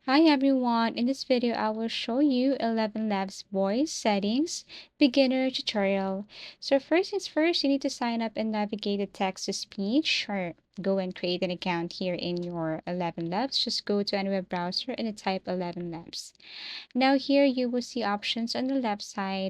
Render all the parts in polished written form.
Hi everyone, in this video I will show you 11 Labs voice settings beginner tutorial. So first things first, you need to sign up and navigate the text to speech or go and create an account here in your 11 Labs. Just go to any web browser and type 11 Labs. Now here you will see options on the left side.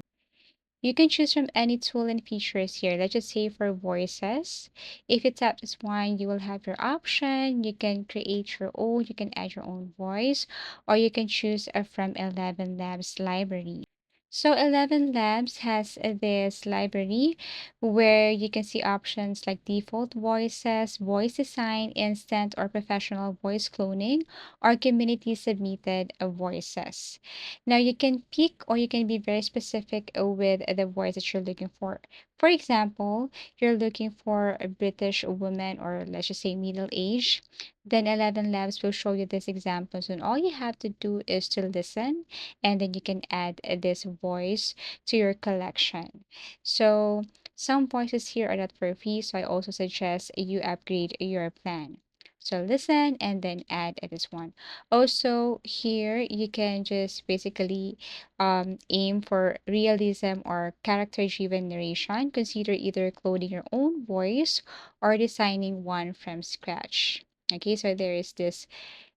You can choose from any tool and features here. Let's just say for voices. If you tap this one, you will have your option. You can create your own, you can add your own voice, or you can choose from 11 Labs library. So 11 Labs has this library where you can see options like default voices, voice design, instant or professional voice cloning, or community submitted voices. Now you can pick or you can be very specific with the voice that you're looking for. For example, you're looking for a British woman or let's just say middle age, then 11 Labs will show you these examples and all you have to do is to listen and then you can add this voice to your collection. So some voices here are not for free, so I also suggest you upgrade your plan. So listen and then add this one. Also, here you can just basically aim for realism or character-driven narration. Consider either cloning your own voice or designing one from scratch. Okay, so there is this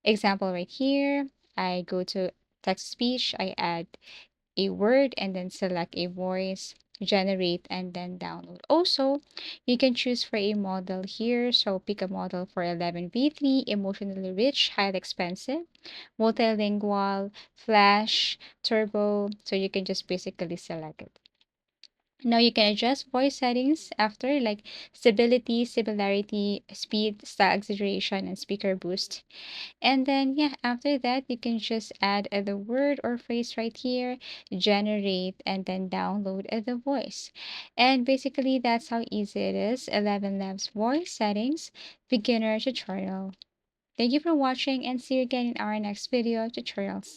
example right here. I go to text speech, I add a word and then select a voice, generate, and then download. Also, you can choose for a model here. So pick a model for 11v3, emotionally rich, highly expensive, multilingual, flash, turbo. So you can just basically select it. Now you can adjust voice settings after like stability, similarity, speed, style exaggeration, and speaker boost. And then, yeah, after that, you can just add the word or phrase right here, generate, and then download the voice. And basically, that's how easy it is. 11 Labs voice settings, beginner tutorial. Thank you for watching and see you again in our next video tutorials.